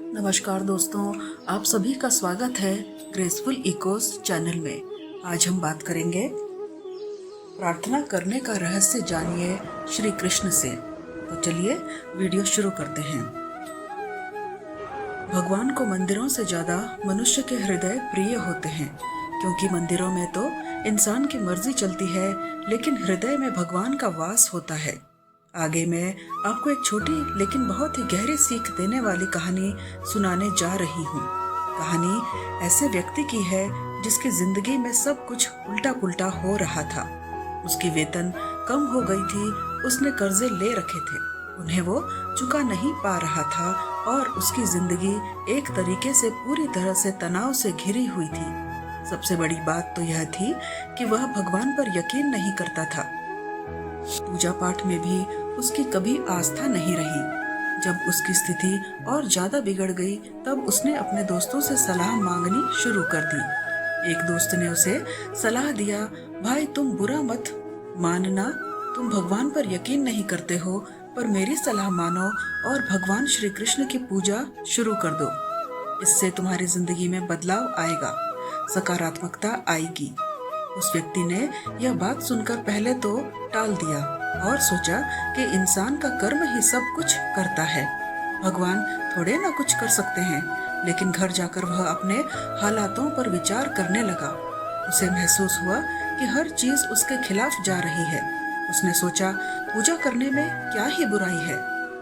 नमस्कार दोस्तों, आप सभी का स्वागत है ग्रेसफुल इकोस चैनल में। आज हम बात करेंगे प्रार्थना करने का रहस्य जानिए श्री कृष्ण से। तो चलिए वीडियो शुरू करते हैं। भगवान को मंदिरों से ज्यादा मनुष्य के हृदय प्रिय होते हैं, क्योंकि मंदिरों में तो इंसान की मर्जी चलती है, लेकिन हृदय में भगवान का वास होता है। आगे मैं आपको एक छोटी लेकिन बहुत ही गहरी सीख देने वाली कहानी सुनाने जा रही हूँ। कहानी ऐसे व्यक्ति की है जिसकी जिंदगी में सब कुछ उल्टा पुल्टा हो रहा था। उसकी वेतन कम हो गई थी, उसने कर्जे ले रखे थे, उन्हें वो चुका नहीं पा रहा था और उसकी जिंदगी एक तरीके से पूरी तरह से तनाव से घिरी हुई थी। सबसे बड़ी बात तो यह थी कि वह भगवान पर यकीन नहीं करता था। पूजा पाठ में भी उसकी कभी आस्था नहीं रही। जब उसकी स्थिति और ज्यादा बिगड़ गई, तब उसने अपने दोस्तों से सलाह मांगनी शुरू कर दी। एक दोस्त ने उसे सलाह दिया, भाई तुम बुरा मत मानना, तुम भगवान पर यकीन नहीं करते हो, पर मेरी सलाह मानो और भगवान श्री कृष्ण की पूजा शुरू कर दो। इससे तुम्हारी जिंदगी में बदलाव आएगा, सकारात्मकता आएगी। उस व्यक्ति ने यह बात सुनकर पहले तो टाल दिया और सोचा कि इंसान का कर्म ही सब कुछ करता है, भगवान थोड़े ना कुछ कर सकते हैं। लेकिन घर जाकर वह अपने हालातों पर विचार करने लगा। उसे महसूस हुआ कि हर चीज उसके खिलाफ जा रही है। उसने सोचा, पूजा करने में क्या ही बुराई है,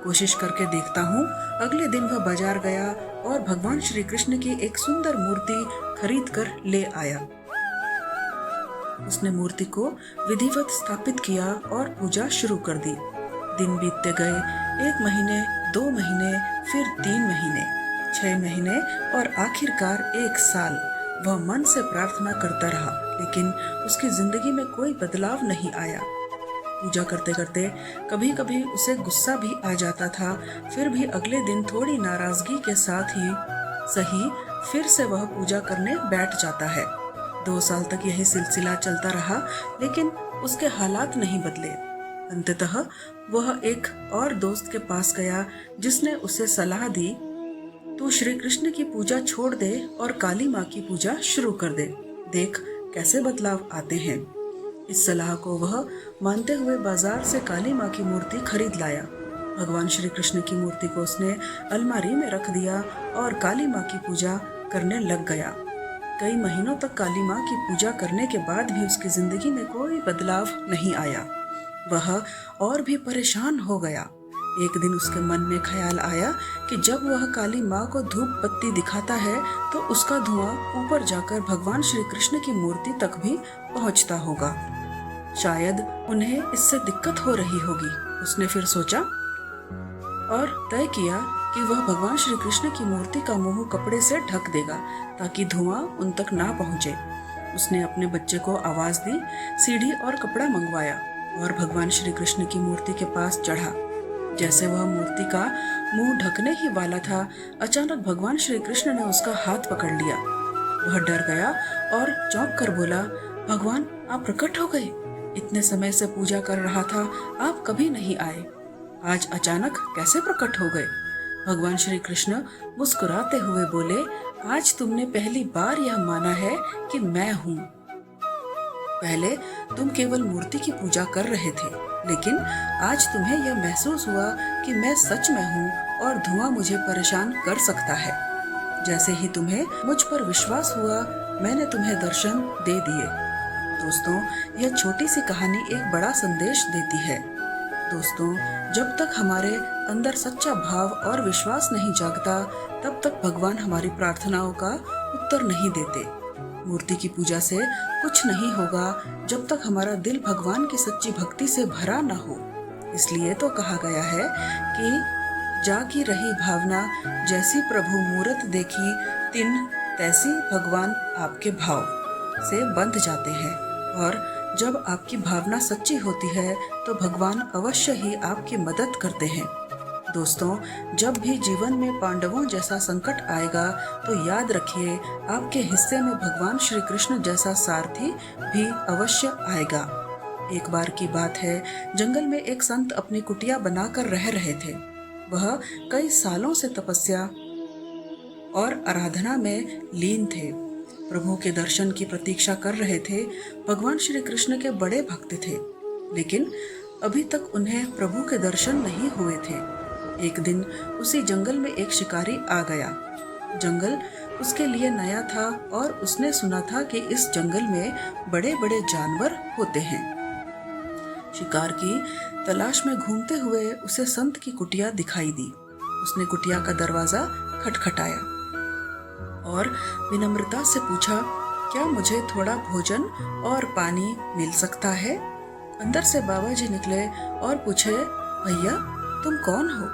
कोशिश करके देखता हूँ। अगले दिन वह बाजार गया और भगवान श्री कृष्ण की एक सुंदर मूर्ति खरीद कर ले आया। उसने मूर्ति को विधिवत स्थापित किया और पूजा शुरू कर दी। दिन बीतते गए, 1 महीने, 2 महीने, फिर 3 महीने, 6 महीने और आखिरकार 1 साल। वह मन से प्रार्थना करता रहा, लेकिन उसकी जिंदगी में कोई बदलाव नहीं आया। पूजा करते करते कभी कभी उसे गुस्सा भी आ जाता था, फिर भी अगले दिन थोड़ी नाराजगी के साथ ही सही फिर से वह पूजा करने बैठ जाता है। 2 साल तक यही सिलसिला चलता रहा, लेकिन उसके हालात नहीं बदले। अंततः वह एक और दोस्त के पास गया, जिसने उसे सलाह दी, तू श्री कृष्ण की पूजा छोड़ दे और काली माँ की पूजा शुरू कर दे, देख कैसे बदलाव आते हैं। इस सलाह को वह मानते हुए बाजार से काली माँ की मूर्ति खरीद लाया। भगवान श्री कृष्ण की मूर्ति को उसने अलमारी में रख दिया और काली माँ की पूजा करने लग गया। कई महीनों तक काली माँ की पूजा करने के बाद भी उसकी जिंदगी में कोई बदलाव नहीं आया। वह और भी परेशान हो गया। एक दिन उसके मन में ख्याल आया कि जब वह काली माँ को धूप बत्ती दिखाता है तो उसका धुआं ऊपर जाकर भगवान श्री कृष्ण की मूर्ति तक भी पहुँचता होगा। शायद उन्हें इससे दिक्कत हो रही होगी। उसने फिर सोचा और तय किया कि वह भगवान श्री कृष्ण की मूर्ति का मुंह कपड़े से ढक देगा, ताकि धुआं उन तक ना पहुंचे। उसने अपने बच्चे को आवाज दी, सीढ़ी और कपड़ा मंगवाया और भगवान श्री कृष्ण की मूर्ति के पास चढ़ा। जैसे वह मूर्ति का मुंह ढकने ही वाला था, अचानक भगवान श्री कृष्ण ने उसका हाथ पकड़ लिया। वह डर गया और चौंक कर बोला, भगवान आप प्रकट हो गए, इतने समय से पूजा कर रहा था, आप कभी नहीं आए, आज अचानक कैसे प्रकट हो गए। भगवान श्री कृष्ण मुस्कुराते हुए बोले, आज तुमने पहली बार यह माना है कि मैं हूँ। पहले तुम केवल मूर्ति की पूजा कर रहे थे, लेकिन आज तुम्हें यह महसूस हुआ कि मैं सच में हूँ और धुआं मुझे परेशान कर सकता है। जैसे ही तुम्हें मुझ पर विश्वास हुआ, मैंने तुम्हें दर्शन दे दिए। दोस्तों, यह छोटी सी कहानी एक बड़ा संदेश देती है। दोस्तों, जब तक हमारे अंदर सच्चा भाव और विश्वास नहीं जागता, तब तक भगवान हमारी प्रार्थनाओं का उत्तर नहीं देते। मूर्ति की पूजा से कुछ नहीं होगा जब तक हमारा दिल भगवान की सच्ची भक्ति से भरा न हो। इसलिए तो कहा गया है कि जागी रही भावना, जैसी प्रभु मूरत देखी, तिन तैसी भगवान आपके भाव से बंध जाते हैं। और जब आपकी भावना सच्ची होती है तो भगवान अवश्य ही आपकी मदद करते हैं। दोस्तों, जब भी जीवन में पांडवों जैसा संकट आएगा तो याद रखिए, आपके हिस्से में भगवान श्री कृष्ण जैसा सारथी भी अवश्य आएगा। एक बार की बात है, जंगल में एक संत अपनी कुटिया बनाकर रह रहे थे। वह कई सालों से तपस्या और आराधना में लीन थे। प्रभु के दर्शन की प्रतीक्षा कर रहे थे। भगवान श्री कृष्ण के बड़े भक्त थे, लेकिन अभी तक उन्हें प्रभु के दर्शन नहीं हुए थे। एक दिन उसी जंगल में एक शिकारी आ गया। जंगल उसके लिए नया था और उसने सुना था कि इस जंगल में बड़े बड़े जानवर होते हैं। शिकार की तलाश में घूमते हुए उसे संत की कुटिया दिखाई दी। उसने कुटिया का दरवाजा खटखटाया और विनम्रता से पूछा, क्या मुझे थोड़ा भोजन और पानी मिल सकता है? अंदर से बाबा जी निकले और पूछे, भैया तुम कौन हो?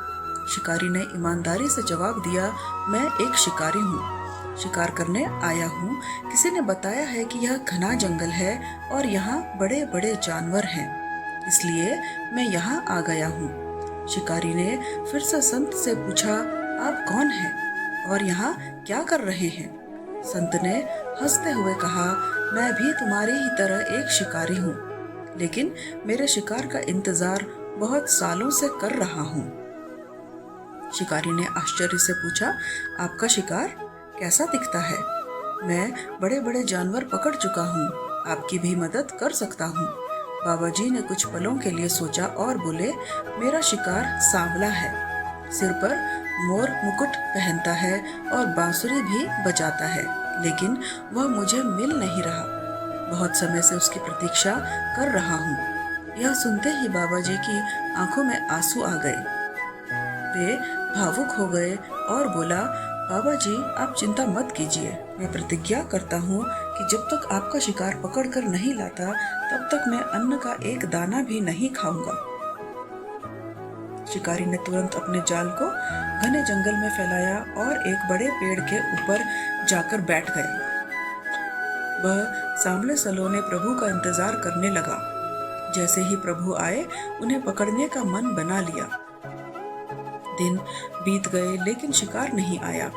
शिकारी ने ईमानदारी से जवाब दिया, मैं एक शिकारी हूँ, शिकार करने आया हूँ। किसी ने बताया है कि यह घना जंगल है और यहाँ बड़े बड़े जानवर हैं, इसलिए मैं यहाँ आ गया हूँ। शिकारी ने फिर से संत से पूछा, आप कौन हैं और यहाँ क्या कर रहे हैं? संत ने हंसते हुए कहा, मैं भी तुम्हारी ही तरह एक शिकारी हूँ, लेकिन मेरे शिकार का इंतजार बहुत सालों से कर रहा हूँ। शिकारी ने आश्चर्य से पूछा, आपका शिकार कैसा दिखता है? मैं बड़े बड़े जानवर पकड़ चुका हूँ, आपकी भी मदद कर सकता हूँ। बाबा जी ने कुछ पलों के लिए सोचा और बोले, मेरा शिकार सांवला है, सिर पर मोर मुकुट पहनता है और बांसुरी भी बजाता है, लेकिन वह मुझे मिल नहीं रहा। बहुत समय से उसकी प्रतीक्षा कर रहा हूँ। यह सुनते ही बाबा जी की आंखों में आंसू आ गए। वे भावुक हो गए और बोला, बाबा जी आप चिंता मत कीजिए, मैं प्रतिज्ञा करता हूँ कि जब तक आपका शिकार पकड़कर नहीं लाता तब तक मैं अन्न का एक दाना भी नहीं खाऊंगा। शिकारी ने तुरंत अपने जाल को घने जंगल में फैलाया और एक बड़े पेड़ के ऊपर जाकर बैठ गया। वह सांवले सलोने प्रभु का इंतजार करने लगा। जैसे ही प्रभु आए उन्हें पकड़ने का मन बना लिया। दिन बीत गए लेकिन शिकार नहीं आया।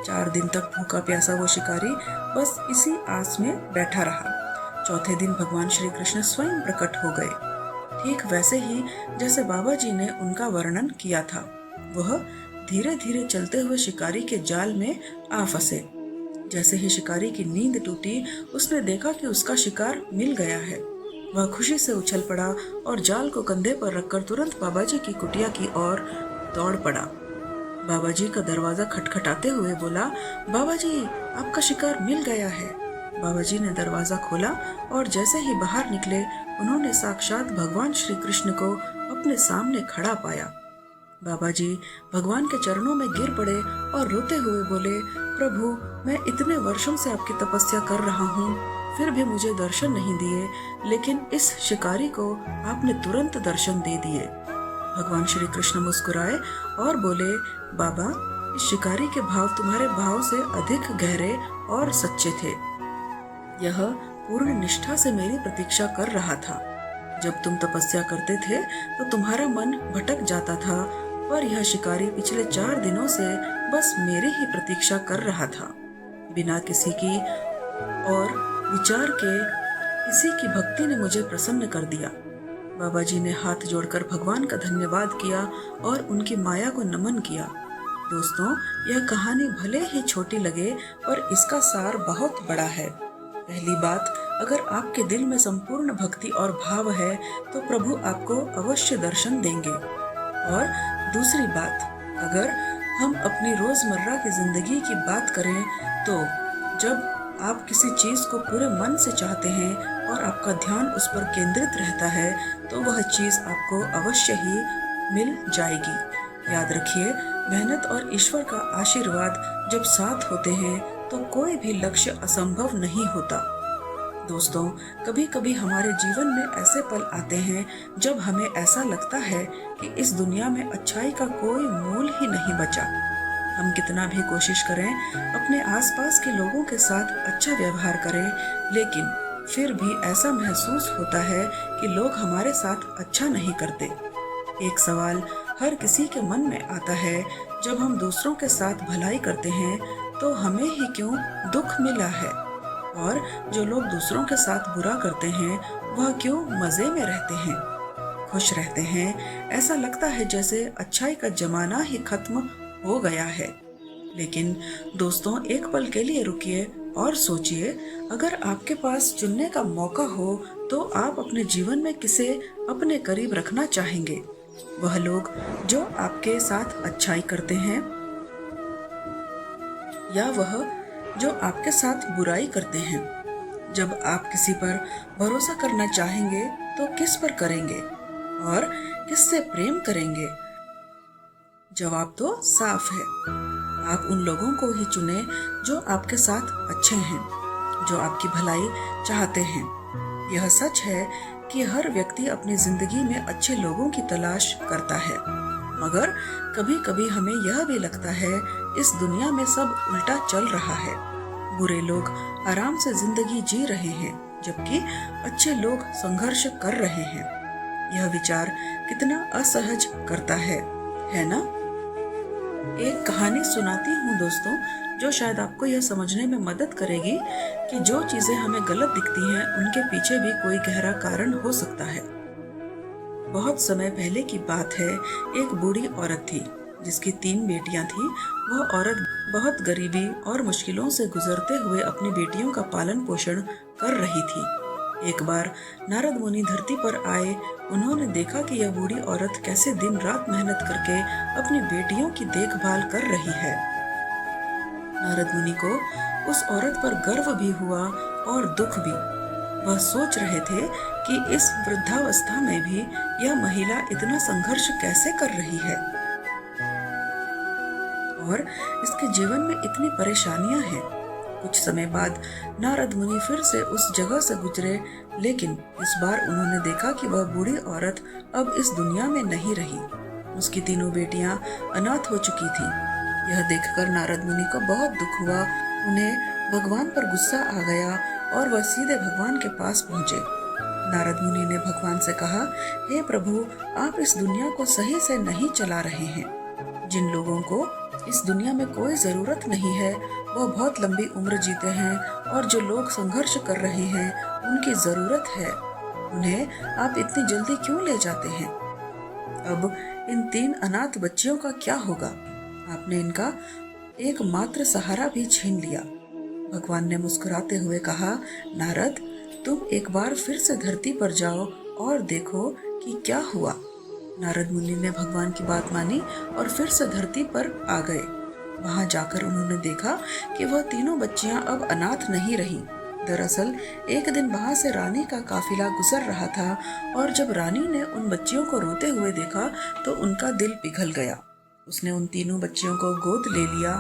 4 दिन तक भूखा प्यासा वो शिकारी बस इसी आस में बैठा रहा। चौथे दिन भगवान श्री कृष्ण स्वयं प्रकट हो गए, ठीक वैसे ही जैसे बाबा जी ने उनका वर्णन किया था। वह धीरे धीरे चलते हुए शिकारी के जाल में आ फंसे। जैसे ही शिकारी की नींद टूटी, उसने देखा कि उसका शिकार मिल गया है। वह खुशी से उछल पड़ा और जाल को कंधे पर रखकर तुरंत बाबा जी की कुटिया की ओर दौड़ पड़ा। बाबा जी का दरवाजा खटखटाते हुए बोला, बाबा जी आपका शिकार मिल गया है। बाबा जी ने दरवाजा खोला और जैसे ही बाहर निकले, उन्होंने साक्षात भगवान श्री कृष्ण को अपने सामने खड़ा पाया। बाबा जी भगवान के चरणों में गिर पड़े और रोते हुए बोले, प्रभु मैं इतने वर्षों से आपकी तपस्या कर रहा हूँ, फिर भी मुझे दर्शन नहीं दिए, लेकिन इस शिकारी को आपने तुरंत दर्शन दे दिए। भगवान श्री कृष्ण मुस्कुराए और बोले, बाबा इस शिकारी के भाव तुम्हारे भाव से अधिक गहरे और सच्चे थे। यह पूर्ण निष्ठा से मेरी प्रतीक्षा कर रहा था। जब तुम तपस्या करते थे तो तुम्हारा मन भटक जाता था, पर यह शिकारी पिछले 4 दिनों से बस मेरी ही प्रतीक्षा कर रहा था। बिना किसी की और विचार के किसी की भक्ति ने मुझे प्रसन्न कर दिया। बाबा जी ने हाथ जोड़कर भगवान का धन्यवाद किया और उनकी माया को नमन किया। दोस्तों, यह कहानी भले ही छोटी लगे पर इसका सार बहुत बड़ा है। पहली बात, अगर आपके दिल में संपूर्ण भक्ति और भाव है तो प्रभु आपको अवश्य दर्शन देंगे। और दूसरी बात, अगर हम अपनी रोजमर्रा की जिंदगी की बात करें तो जब आप किसी चीज को पूरे मन से चाहते हैं और आपका ध्यान उस पर केंद्रित रहता है तो वह चीज आपको अवश्य ही मिल जाएगी। याद रखिए, मेहनत और ईश्वर का आशीर्वाद जब साथ होते हैं तो कोई भी लक्ष्य असंभव नहीं होता। दोस्तों, कभी कभी हमारे जीवन में ऐसे पल आते हैं जब हमें ऐसा लगता है कि इस दुनिया में अच्छाई का कोई मूल ही नहीं बचा। हम कितना भी कोशिश करें, अपने आसपास के लोगों के साथ अच्छा व्यवहार करें, लेकिन फिर भी ऐसा महसूस होता है कि लोग हमारे साथ अच्छा नहीं करते। एक सवाल हर किसी के मन में आता है, जब हम दूसरों के साथ भलाई करते हैं तो हमें ही क्यों दुख मिला है, और जो लोग दूसरों के साथ बुरा करते हैं वह क्यों मजे में रहते हैं, खुश रहते हैं। ऐसा लगता है जैसे अच्छाई का जमाना ही खत्म हो गया है। लेकिन दोस्तों, एक पल के लिए रुकिए और सोचिए, अगर आपके पास चुनने का मौका हो तो आप अपने जीवन में किसे अपने करीब रखना चाहेंगे? वह लोग जो आपके साथ अच्छाई करते हैं या वह जो आपके साथ बुराई करते हैं? जब आप किसी पर भरोसा करना चाहेंगे तो किस पर करेंगे और किससे प्रेम करेंगे? जवाब तो साफ है। आप उन लोगों को ही चुने जो आपके साथ अच्छे हैं, जो आपकी भलाई चाहते हैं। यह सच है कि हर व्यक्ति अपनी जिंदगी में अच्छे लोगों की तलाश करता है, मगर कभी-कभी हमें यह भी लगता है इस दुनिया में सब उल्टा चल रहा है। बुरे लोग आराम से जिंदगी जी रहे हैं, जबकि अच्छे लोग संघर्ष कर रहे हैं। यह विचार कितना असहज करता है ना? एक कहानी सुनाती हूँ दोस्तों, जो शायद आपको यह समझने में मदद करेगी कि जो चीजें हमें गलत दिखती हैं, उनके पीछे भी कोई गहरा कारण हो सकता है। बहुत समय पहले की बात है, एक बूढ़ी औरत थी जिसकी 3 बेटियां थीं। वह औरत बहुत गरीबी और मुश्किलों से गुजरते हुए अपनी बेटियों का पालन पोषण कर रही थी। एक बार नारद मुनि धरती पर आए। उन्होंने देखा कि यह बूढ़ी औरत कैसे दिन रात मेहनत करके अपनी बेटियों की देखभाल कर रही है। नारद मुनि को उस औरत पर गर्व भी हुआ और दुख भी। वह सोच रहे थे कि इस वृद्धावस्था में भी यह महिला इतना संघर्ष कैसे कर रही है और इसके जीवन में इतनी परेशानियां हैं। कुछ समय बाद नारद मुनि फिर से उस जगह से गुजरे, लेकिन इस बार उन्होंने देखा कि वह बूढ़ी औरत अब इस दुनिया में नहीं रही। उसकी 3 बेटियां अनाथ हो चुकी थीं। यह देखकर नारद मुनि को बहुत दुख हुआ। उन्हें भगवान पर गुस्सा आ गया और वह सीधे भगवान के पास पहुंचे। नारद मुनि ने भगवान से कहा, हे प्रभु, आप इस दुनिया को सही से नहीं चला रहे हैं। जिन लोगों को इस दुनिया में कोई जरूरत नहीं है, वह बहुत लंबी उम्र जीते हैं, और जो लोग संघर्ष कर रहे हैं, उनकी जरूरत है। उन्हें आप इतनी जल्दी क्यों ले जाते हैं? अब इन 3 अनाथ बच्चियों का क्या होगा? आपने इनका एकमात्र सहारा भी छीन लिया। भगवान ने मुस्कुराते हुए कहा, नारद, तुम एक बार फिर से धरती पर जाओ और देखो कि क्या हुआ। नारद मुनि ने भगवान की बात मानी और फिर से धरती पर आ गए। वहां जाकर उन्होंने देखा कि वह 3 बच्चियां अब अनाथ नहीं रहीं। दरअसल एक दिन वहां से रानी का काफिला गुजर रहा था, और जब रानी ने उन बच्चियों को रोते हुए देखा तो उनका दिल पिघल गया। उसने उन 3 बच्चियों को गोद ले लिया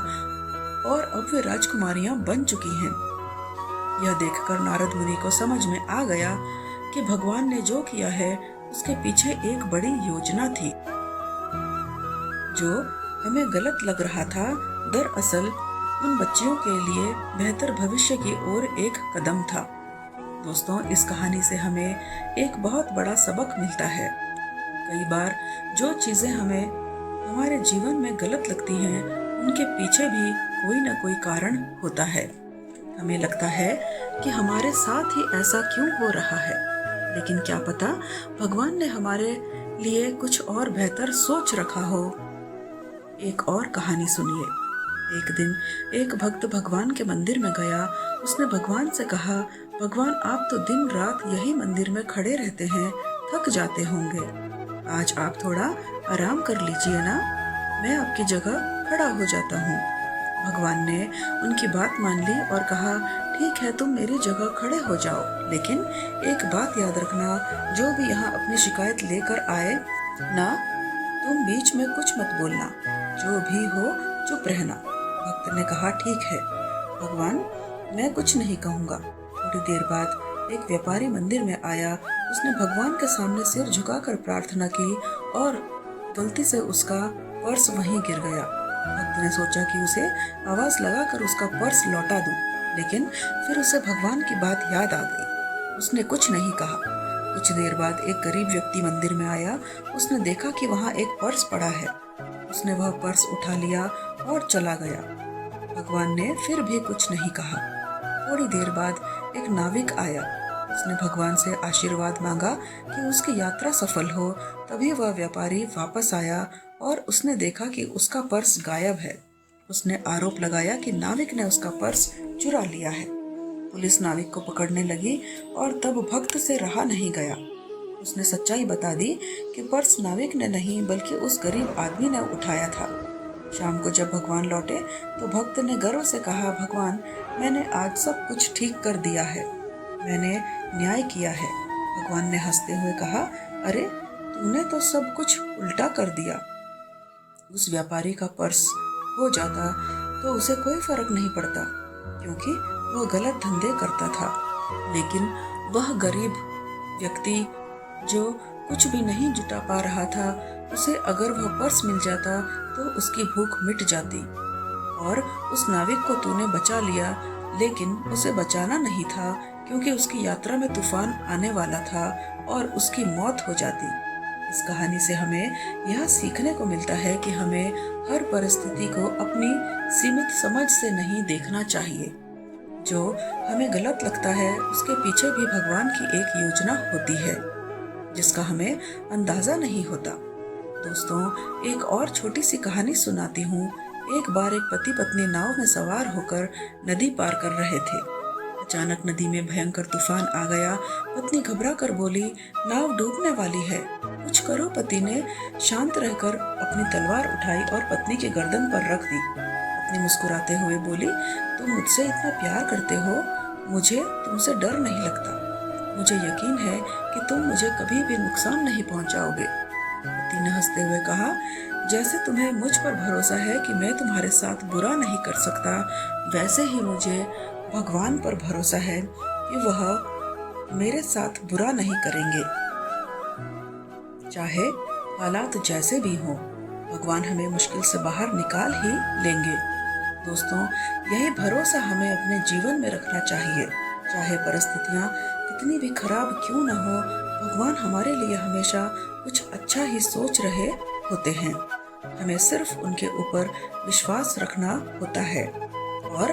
और अब वे राजकुमारियां बन चुकी हैं। यह देखकर नारद मुनि को समझ में आ गया कि भगवान ने जो किया है उसके पीछे एक बड़ी योजना थी। जो हमें गलत लग रहा था, दरअसल उन बच्चियों के लिए बेहतर भविष्य की ओर एक कदम था। दोस्तों, इस कहानी से हमें एक बहुत बड़ा सबक मिलता है। कई बार जो चीजें हमें हमारे जीवन में गलत लगती हैं, उनके पीछे भी कोई न कोई कारण होता है। हमें लगता है कि हमारे साथ ही ऐसा क्यों हो रहा है, लेकिन क्या पता भगवान ने हमारे लिए कुछ और बेहतर सोच रखा हो। एक और कहानी सुनिए। एक दिन एक भक्त भगवान के मंदिर में गया। उसने भगवान से कहा, भगवान, आप तो दिन रात यही मंदिर में खड़े रहते हैं, थक जाते होंगे। आज आप थोड़ा आराम कर लीजिए ना, मैं आपकी जगह खड़ा हो जाता हूँ। भगवान ने उनकी बात मान ली और कहा, ठीक है, तुम मेरी जगह खड़े हो जाओ, लेकिन एक बात याद रखना, जो भी यहाँ अपनी शिकायत लेकर आए ना, तुम बीच में कुछ मत बोलना, जो भी हो चुप रहना। भक्त ने कहा, ठीक है भगवान, मैं कुछ नहीं कहूँगा। थोड़ी देर बाद एक व्यापारी मंदिर में आया। उसने भगवान के सामने सिर झुकाकर प्रार्थना की और गलती से उसका पर्स वहीं गिर गया। भक्त ने सोचा कि उसे आवाज लगाकर उसका पर्स लौटा दूं, लेकिन फिर उसे भगवान की बात याद आ गई। उसने कुछ नहीं कहा। कुछ देर बाद एक गरीब व्यक्ति मंदिर में आया। उसने देखा कि वहाँ एक पर्स पड़ा है। उसने वह पर्स उठा लिया और चला गया। भगवान ने फिर भी कुछ नहीं कहा। थोड़ी देर बाद एक नाविक आया। उसने भगवान से आशीर्वाद मांगा कि उसकी यात्रा सफल हो। तभी वह व्यापारी वापस आया और उसने देखा कि उसका पर्स गायब है। उसने आरोप लगाया कि नाविक ने उसका पर्स चुरा लिया है। पुलिस नाविक को पकड़ने लगी और तब भक्त से रहा नहीं गया। उसने सच्चाई बता दी कि पर्स नाविक ने नहीं बल्कि उस गरीब आदमी ने उठाया था। शाम को जब भगवान लौटे तो भक्त ने गर्व से कहा, भगवान, मैंने आज सब कुछ ठीक कर दिया है, मैंने न्याय किया है। भगवान ने हंसते हुए कहा, अरे तूने तो सब कुछ उल्टा कर दिया। उस व्यापारी का पर्स हो जाता तो उसे कोई फर्क नहीं पड़ता, क्योंकि वह गलत धंधे करता था। लेकिन वह गरीब व्यक्ति जो कुछ भी नहीं जुटा पा रहा था, उसे अगर वह पर्स मिल जाता तो उसकी भूख मिट जाती। और उस नाविक को तूने बचा लिया, लेकिन उसे बचाना नहीं था, क्योंकि उसकी यात्रा में तूफान आने वाला था और उसकी मौत हो जाती। इस कहानी से हमें यह सीखने को मिलता है कि हमें हर परिस्थिति को अपनी सीमित समझ से नहीं देखना चाहिए। जो हमें गलत लगता है उसके पीछे भी भगवान की एक योजना होती है, जिसका हमें अंदाजा नहीं होता। दोस्तों, एक और छोटी सी कहानी सुनाती हूँ। एक बार एक पति पत्नी नाव में सवार होकर नदी पार कर रहे थे। अचानक नदी में भयंकर तूफान आ गया। पत्नी घबरा कर बोली, नाव डूबने वाली है, कुछ करो। पति ने शांत रहकर अपनी तलवार उठाई और पत्नी के गर्दन पर रख दी। पत्नी मुस्कुराते हुए बोली, तुम मुझसे इतना प्यार करते हो, मुझे तुमसे डर नहीं लगता। मुझे यकीन है कि तुम मुझे कभी भी नुकसान नहीं पहुंचाओगे। पति ने हंसते हुए कहा, जैसे तुम्हें मुझ पर भरोसा है कि मैं तुम्हारे साथ बुरा नहीं कर सकता, वैसे ही मुझे भगवान पर भरोसा है कि वह मेरे साथ बुरा नहीं करेंगे। चाहे हालात जैसे भी हों, भगवान हमें मुश्किल से बाहर निकाल ही लेंगे। दोस्तों, यही भरोसा हमें अपने जीवन में रखना चाहिए। चाहे परिस्थितियां कितनी भी खराब क्यों न हो, भगवान हमारे लिए हमेशा कुछ अच्छा ही सोच रहे होते हैं। हमें सिर्फ उनके ऊपर विश्वास रखना होता है और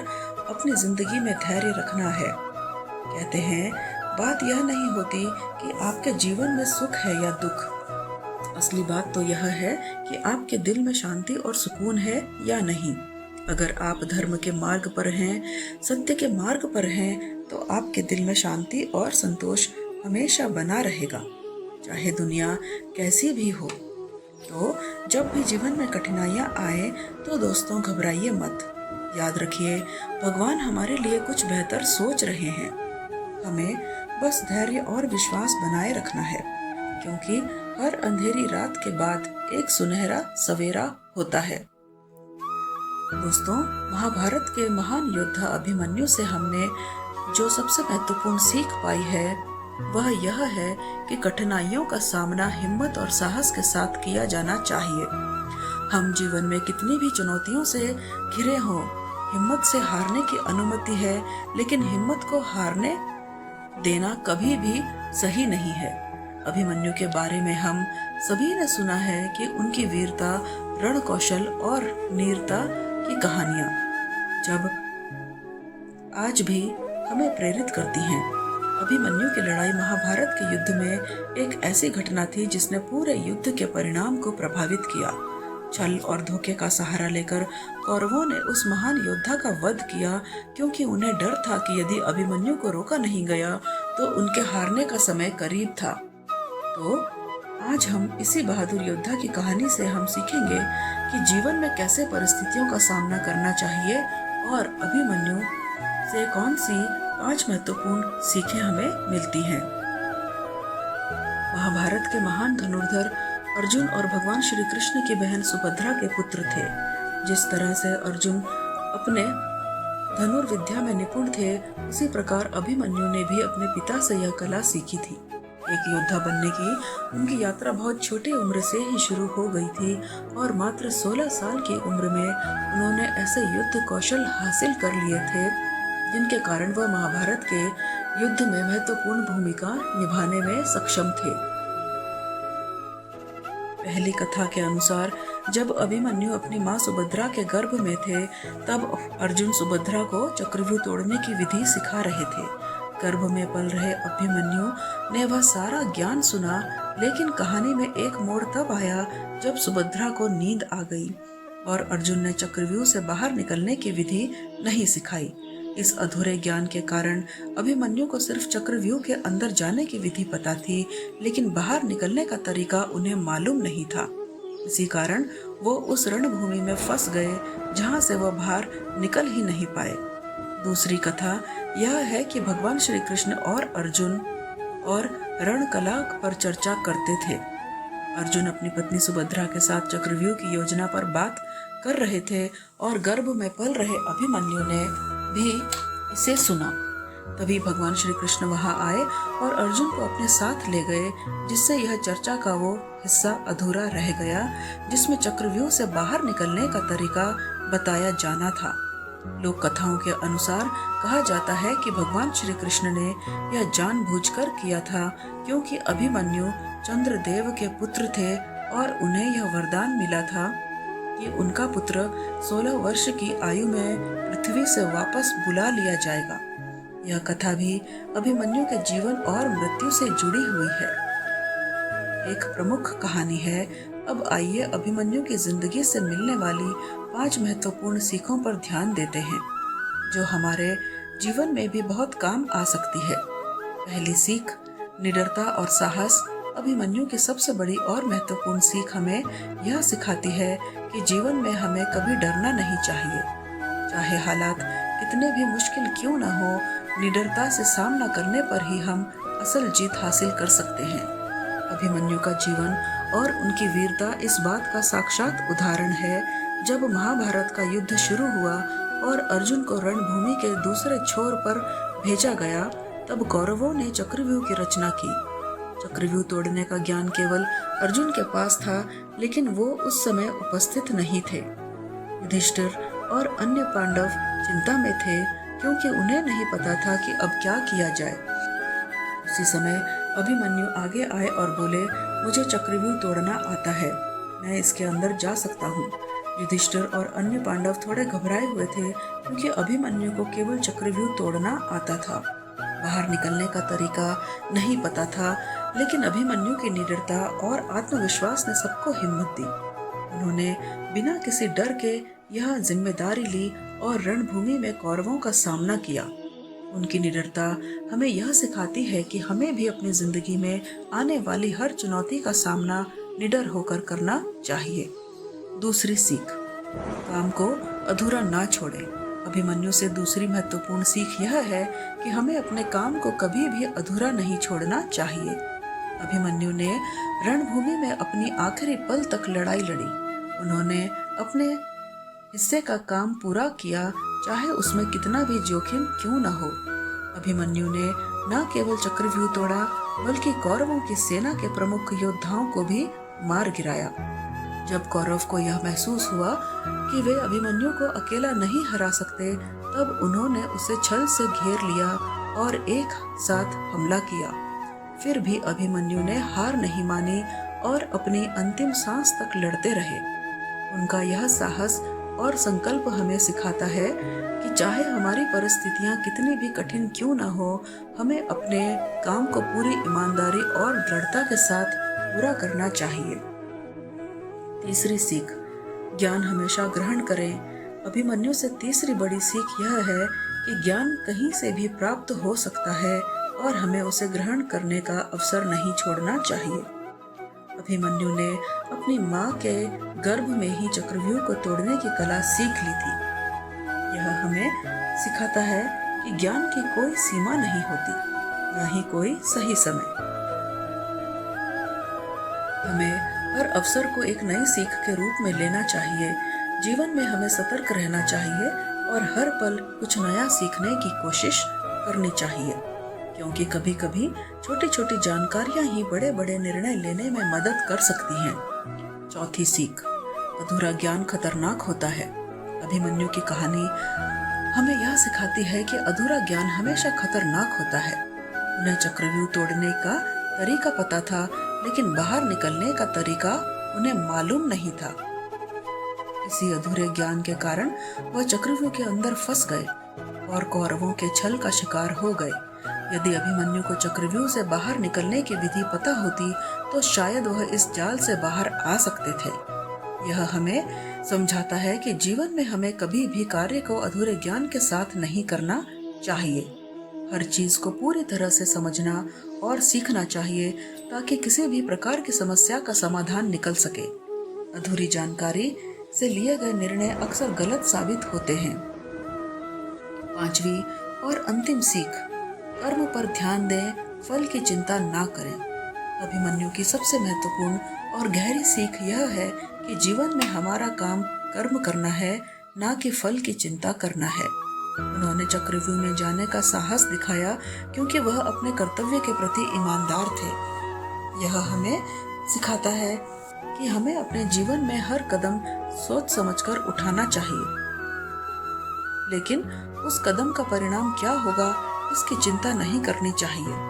अपनी जिंदगी में धैर्य रखना है। कहते हैं, बात यह नहीं होती कि आपके जीवन में सुख है या दुख, असली बात तो यह है कि आपके दिल में शांति और सुकून है या नहीं। अगर आप धर्म के मार्ग पर हैं, सत्य के मार्ग पर हैं, तो आपके दिल में शांति और संतोष हमेशा बना रहेगा, चाहे दुनिया कैसी भी हो। तो जब भी जीवन में कठिनाइयां आए तो दोस्तों घबराइए मत। याद रखिए, भगवान हमारे लिए कुछ बेहतर सोच रहे हैं। हमें बस धैर्य और विश्वास बनाए रखना है, क्योंकि हर अंधेरी रात के बाद एक सुनहरा सवेरा होता है। दोस्तों, महाभारत के महान योद्धा अभिमन्यु से हमने जो सबसे महत्वपूर्ण सीख पाई है वह यह है कि कठिनाइयों का सामना हिम्मत और साहस के साथ किया जाना चाहिए। हम जीवन में कितनी भी चुनौतियों से घिरे हों, हिम्मत से हारने की अनुमति है, लेकिन हिम्मत को हारने देना कभी भी सही नहीं है। अभिमन्यु के बारे में हम सभी ने सुना है कि उनकी वीरता, रण कौशल और नीरता की कहानियां जब आज भी हमें प्रेरित करती हैं। अभिमन्यु की लड़ाई महाभारत के युद्ध में एक ऐसी घटना थी जिसने पूरे युद्ध के परिणाम को प्रभावित किया। छल और धोखे का सहारा लेकर कौरवों ने उस महान योद्धा का वध किया, क्योंकि उन्हें डर था कि यदि अभिमन्यु को रोका नहीं गया तो उनके हारने का समय करीब था। तो आज हम इसी बहादुर योद्धा की कहानी से हम सीखेंगे कि जीवन में कैसे परिस्थितियों का सामना करना चाहिए और अभिमन्यु से कौन सी 5 महत्वपूर्ण सीखें हमें मिलती हैं। महाभारत के महान धनुर्धर अर्जुन और भगवान श्री कृष्ण की बहन सुभद्रा के पुत्र थे। जिस तरह से अर्जुन अपने धनुर्विद्या में निपुण थे, उसी प्रकार अभिमन्यु ने भी अपने पिता से यह कला सीखी थी। एक योद्धा बनने की उनकी यात्रा बहुत छोटी उम्र से ही शुरू हो गई थी और मात्र 16 साल की उम्र में उन्होंने ऐसे युद्ध कौशल हासिल कर लिए थे जिनके कारण वह महाभारत के युद्ध में महत्वपूर्ण भूमिका निभाने में सक्षम थे। पहली कथा के अनुसार जब अभिमन्यु अपनी मां सुभद्रा के गर्भ में थे, तब अर्जुन सुभद्रा को चक्रव्यूह तोड़ने की विधि सिखा रहे थे। गर्भ में पल रहे अभिमन्यु ने वह सारा ज्ञान सुना, लेकिन कहानी में एक मोड़ तब आया जब सुभद्रा को नींद आ गई। और अर्जुन ने चक्रव्यूह से बाहर निकलने की विधि नहीं सिखाई। इस अधूरे ज्ञान के कारण अभिमन्यु को सिर्फ चक्रव्यूह के अंदर जाने की विधि पता थी, लेकिन बाहर निकलने का तरीका उन्हें मालूम नहीं था। इसी कारण वो उस रणभूमि में फंस गए जहां से वह बाहर निकल ही नहीं पाए। दूसरी कथा यह है कि भगवान श्री कृष्ण और अर्जुन और रणकला पर चर्चा करते थे। अर्जुन अपनी पत्नी सुभद्रा के साथ चक्रव्यूह की योजना पर बात कर रहे थे और गर्भ में पल रहे अभिमन्यु ने भी इसे सुना। तभी भगवान श्री कृष्ण वहां आए और अर्जुन को अपने साथ ले गए, जिससे यह चर्चा का वो हिस्सा अधूरा रह गया जिसमें चक्रव्यूह से बाहर निकलने का तरीका बताया जाना था। लोक कथाओं के अनुसार कहा जाता है कि भगवान श्री कृष्ण ने यह जानबूझकर किया था, क्योंकि अभिमन्यु चंद्रदेव के पुत्र थे और उन्हें यह वरदान मिला था कि उनका पुत्र 16 वर्ष की आयु में पृथ्वी से वापस बुला लिया जाएगा। यह कथा भी अभिमन्यु के जीवन और मृत्यु से जुड़ी हुई है। एक प्रमुख कहानी है। अब आइए अभिमन्यु की जिंदगी से मिलने वाली 5 महत्वपूर्ण सीखों पर ध्यान देते हैं, जो हमारे जीवन में भी बहुत काम आ सकती है। पहली सीख, निडरता और साहस। अभिमन्यु की सबसे बड़ी और महत्वपूर्ण सीख हमें यह सिखाती है कि जीवन में हमें कभी डरना नहीं चाहिए। चाहे हालात कितने भी मुश्किल क्यों न हो, निडरता से सामना करने पर ही हम असल जीत हासिल कर सकते हैं। अभिमन्यु का जीवन और उनकी वीरता इस बात का साक्षात उदाहरण है। जब महाभारत का युद्ध शुरू हुआ और अर्जुन को रणभूमि के दूसरे छोर पर भेजा गया, तब कौरवों ने चक्रव्यूह की रचना की। चक्रव्यूह तोड़ने का ज्ञान केवल अर्जुन के पास था, लेकिन वो उस समय उपस्थित नहीं थे। युधिष्ठिर और अन्य पांडव चिंता में थे, क्योंकि उन्हें नहीं पता था कि अब क्या किया जाए। उसी समय अभिमन्यु आगे आए और बोले, मुझे चक्रव्यूह तोड़ना आता है, मैं इसके अंदर जा सकता हूँ। युधिष्ठिर और अन्य पांडव थोड़े घबराए हुए थे, क्योंकि अभिमन्यु को केवल चक्रव्यूह तोड़ना आता था, बाहर निकलने का तरीका नहीं पता था। लेकिन अभिमन्यु की निडरता और आत्मविश्वास ने सबको हिम्मत दी। उन्होंने बिना किसी डर के यह जिम्मेदारी ली और रणभूमि में कौरवों का सामना किया। उनकी निडरता हमें यह सिखाती है कि हमें भी अपनी जिंदगी में आने वाली हर चुनौती का सामना निडर होकर करना चाहिए। दूसरी सीख, काम को अधूरा ना छोड़ें। अभिमन्यु से दूसरी महत्वपूर्ण सीख यह है कि हमें अपने काम को कभी भी अधूरा नहीं छोड़ना चाहिए। अभिमन्यु ने रणभूमि में अपनी आखिरी पल तक लड़ाई लड़ी। उन्होंने अपने हिस्से का काम पूरा किया, चाहे उसमें कितना भी जोखिम क्यों न हो। अभिमन्यु ने न केवल चक्रव्यूह तोड़ा, बल्कि कौरवों की सेना के प्रमुख योद्धाओं को भी मार गिराया। जब कौरव को यह महसूस हुआ कि वे अभिमन्यु को अकेला नहीं हरा सकते, तब उन्होंने उसे छल से घेर लिया और एक साथ हमला किया। फिर भी अभिमन्यु ने हार नहीं मानी और अपनी अंतिम सांस तक लड़ते रहे। उनका यह साहस और संकल्प हमें सिखाता है कि चाहे हमारी परिस्थितियां कितनी भी कठिन क्यों न हो, हमें अपने काम को पूरी ईमानदारी और दृढ़ता के साथ पूरा करना चाहिए। तीसरी सीख, ज्ञान हमेशा ग्रहण करें। अभिमन्यु से तीसरी बड़ी सीख यह है कि ज्ञान कहीं से भी प्राप्त हो सकता है और हमें उसे ग्रहण करने का अवसर नहीं छोड़ना चाहिए। अभिमन्यु ने अपनी माँ के गर्भ में ही चक्रव्यूह को तोड़ने की कला सीख ली थी। यह हमें सिखाता है कि ज्ञान की कोई सीमा नहीं होती, न ही कोई सही समय। हमें हर अवसर को एक नई सीख के रूप में लेना चाहिए। जीवन में हमें सतर्क रहना चाहिए और हर पल कुछ नया सीखने की कोशिश करनी चाहिए, क्योंकि कभी कभी छोटी छोटी जानकारियां ही बड़े बड़े निर्णय लेने में मदद कर सकती हैं। चौथी सीख, अधूरा ज्ञान खतरनाक होता है। अभिमन्यु की कहानी हमें यह सिखाती है कि अधूरा ज्ञान हमेशा खतरनाक होता है। उन्हें चक्रव्यूह तोड़ने का तरीका पता था, लेकिन बाहर निकलने का तरीका उन्हें मालूम नहीं था। इसी अधूरे ज्ञान के कारण वह चक्रव्यूह के अंदर फंस गए और कौरवों के छल का शिकार हो गए। यदि अभिमन्यु को चक्रव्यूह से बाहर निकलने की विधि पता होती, तो शायद वह इस जाल से बाहर आ सकते थे। यह हमें समझाता है कि जीवन में हमें कभी भी कार्य को अधूरे ज्ञान के साथ नहीं करना चाहिए। हर चीज को पूरी तरह से समझना और सीखना चाहिए ताकि किसी भी प्रकार की समस्या का समाधान निकल सके। अधूरी जानकारी से लिए गए निर्णय अक्सर गलत साबित होते हैं। पांचवी और अंतिम सीख, कर्म पर ध्यान दें, फल की चिंता ना करें। अभिमन्यु की सबसे महत्वपूर्ण और गहरी सीख यह है कि जीवन में हमारा काम कर्म करना है, ना कि फल की चिंता करना है। उन्होंने चक्रव्यूह में जाने का साहस दिखाया क्योंकि वह अपने कर्तव्य के प्रति ईमानदार थे। यह हमें सिखाता है कि हमें अपने जीवन में हर कदम सोच समझकर उठाना चाहिए, लेकिन उस कदम का परिणाम क्या होगा इसकी चिंता नहीं करनी चाहिए।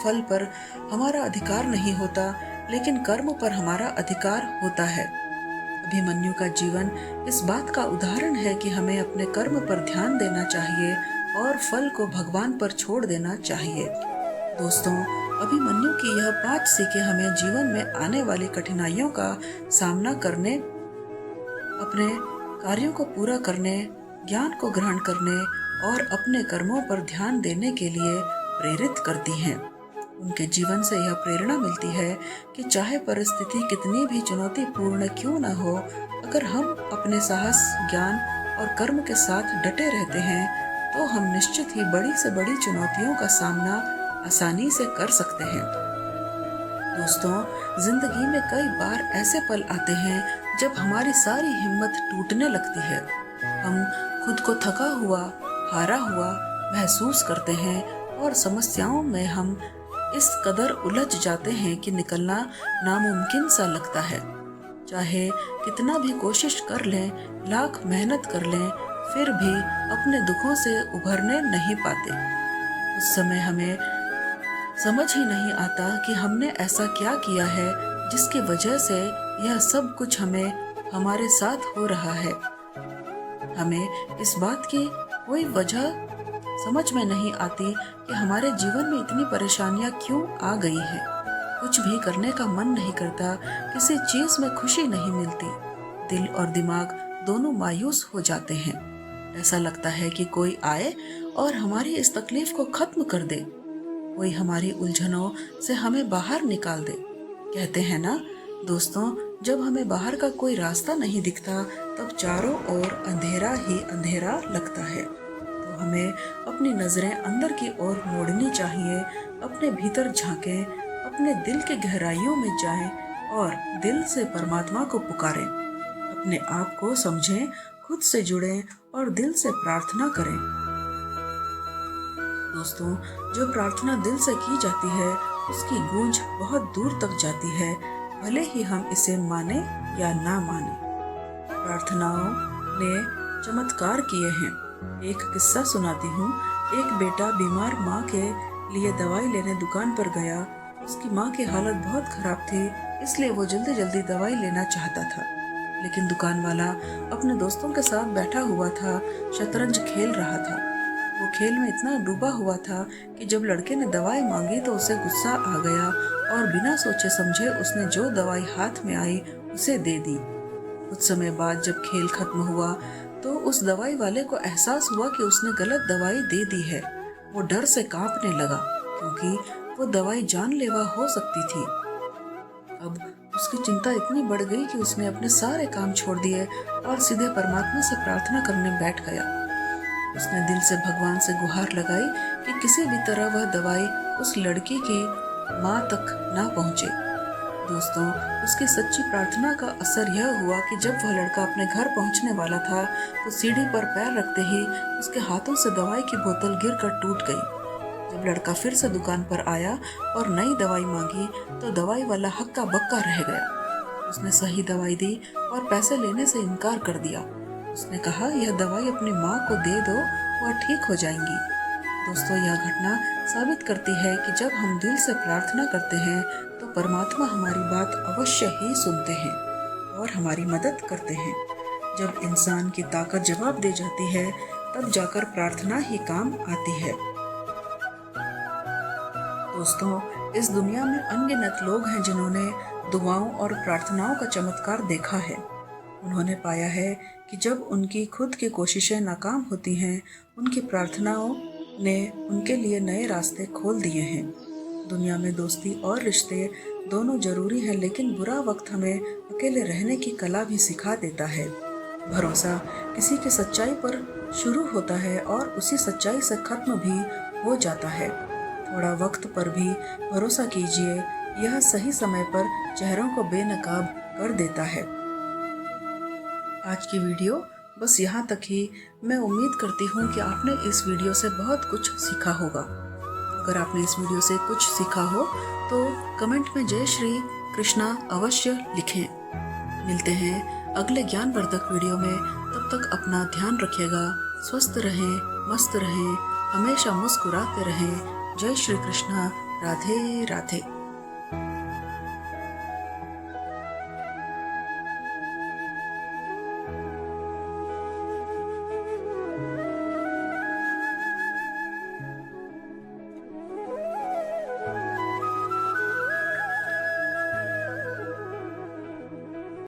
फल पर हमारा अधिकार नहीं होता, लेकिन कर्म पर हमारा अधिकार होता है। अभिमन्यु का जीवन इस बात का उदाहरण है कि हमें अपने कर्म पर ध्यान देना चाहिए और फल को भगवान पर छोड़ देना चाहिए। दोस्तों, अभिमन्यु की यह 5 सीखें हमें जीवन में आने वाली कठिनाइयों का सामना करने, अपने कार्यों को पूरा करने, ज्ञान को ग्रहण करने और अपने कर्मों पर ध्यान देने के लिए प्रेरित करती हैं। उनके जीवन से यह प्रेरणा मिलती है कि चाहे परिस्थिति कितनी भी चुनौतीपूर्ण क्यों न हो, अगर हम अपने साहस, ज्ञान और कर्म के साथ डटे रहते हैं तो हम निश्चित ही बड़ी से बड़ी चुनौतियों का सामना आसानी से कर सकते हैं। दोस्तों, जिंदगी में कई बार ऐसे पल आते हैं जब हमारी सारी हिम्मत टूटने लगती है। हम खुद को थका हुआ, हारा हुआ महसूस करते हैं और समस्याओं में हम इस कदर उलझ जाते हैं कि निकलना नामुमकिन सा लगता है। चाहे कितना भी कोशिश कर लें, लाख मेहनत कर लें, फिर भी अपने दुखों से उभरने नहीं पाते। उस समय हमें समझ ही नहीं आता कि हमने ऐसा क्या किया है जिसकी वजह से यह सब कुछ हमारे साथ हो रहा है। हमें इस बात की कोई वजह समझ में नहीं आती कि हमारे जीवन में इतनी परेशानियां क्यों आ गई है। कुछ भी करने का मन नहीं करता, किसी चीज में खुशी नहीं मिलती, दिल और दिमाग दोनों मायूस हो जाते हैं। ऐसा लगता है कि कोई आए और हमारी इस तकलीफ को खत्म कर दे, कोई हमारी उलझनों से हमें बाहर निकाल दे। कहते हैं ना दोस्तों, जब हमें बाहर का कोई रास्ता नहीं दिखता तब चारों ओर अंधेरा ही अंधेरा लगता है। तो हमें अपनी नजरें अंदर की ओर मोड़नी चाहिए, अपने भीतर झांकें, अपने दिल के गहराइयों में जाएं और दिल से परमात्मा को पुकारें। अपने आप को समझें, खुद से जुड़ें और दिल से प्रार्थना करें। दोस्तों, जो प्रार्थना दिल से की जाती है उसकी गूंज बहुत दूर तक जाती है, भले ही हम इसे माने या ना माने। प्रार्थनाओं ने चमत्कार किए हैं। एक किस्सा सुनाती हूँ। एक बेटा बीमार माँ के लिए दवाई लेने दुकान पर गया। उसकी माँ की हालत बहुत खराब थी, इसलिए वो जल्दी जल्दी दवाई लेना चाहता था, लेकिन दुकान वाला अपने दोस्तों के साथ बैठा हुआ था, शतरंज खेल रहा था। वो खेल में इतना डूबा हुआ था कि जब लड़के ने दवाई मांगी तो उसे गुस्सा आ गया और बिना सोचे समझे उसने जो दवाई हाथ में आई उसे दे दी। कुछ समय बाद जब खेल खत्म हुआ तो उस दवाई वाले को एहसास हुआ कि उसने गलत दवाई दे दी है। वो डर से कांपने लगा क्योंकि वो दवाई जानलेवा हो सकती थी। अब उसकी चिंता इतनी बढ़ गई कि उसने अपने सारे काम छोड़ दिए और सीधे परमात्मा से प्रार्थना करने बैठ गया। उसने दिल से भगवान से गुहार लगाई कि किसी भी तरह वह दवाई उस लड़की की माँ तक ना पहुँचे। दोस्तों, उसकी सच्ची प्रार्थना का असर यह हुआ कि जब वह लड़का अपने घर पहुंचने वाला था तो सीढ़ी पर पैर रखते ही उसके हाथों से दवाई की बोतल गिरकर टूट गई। जब लड़का फिर से दुकान पर आया और नई दवाई मांगी तो दवाई वाला हक्का बक्का रह गया। उसने सही दवाई दी और पैसे लेने से इनकार कर दिया। उसने कहा, यह दवाई अपनी माँ को दे दो, वह ठीक हो जाएंगी। दोस्तों, यह घटना साबित करती है कि जब हम दिल से प्रार्थना करते हैं तो परमात्मा हमारी बात अवश्य ही सुनते हैं और हमारी मदद करते हैं। जब इंसान की ताकत जवाब दे जाती है तब जाकर प्रार्थना ही काम आती है। दोस्तों, इस दुनिया में अनगिनत लोग हैं जिन्होंने दुआओं और प्रार्थनाओं का चमत्कार देखा है। उन्होंने पाया है कि जब उनकी खुद की कोशिशें नाकाम होती हैं, उनकी प्रार्थनाओं ने उनके लिए नए रास्ते खोल दिए हैं। दुनिया में दोस्ती और रिश्ते दोनों जरूरी हैं, लेकिन बुरा वक्त हमें अकेले रहने की कला भी सिखा देता है। भरोसा किसी की सच्चाई पर शुरू होता है और उसी सच्चाई से खत्म भी हो जाता है। थोड़ा वक्त पर भी भरोसा कीजिए, यह सही समय पर चेहरों को बेनकाब कर देता है। आज की वीडियो बस यहाँ तक ही। मैं उम्मीद करती हूँ कि आपने इस वीडियो से बहुत कुछ सीखा होगा। अगर आपने इस वीडियो से कुछ सीखा हो तो कमेंट में जय श्री कृष्णा अवश्य लिखें। मिलते हैं अगले ज्ञानवर्धक वीडियो में। तब तक अपना ध्यान रखिएगा, स्वस्थ रहें, मस्त रहें, हमेशा मुस्कुराते रहें। जय श्री कृष्णा। राधे राधे।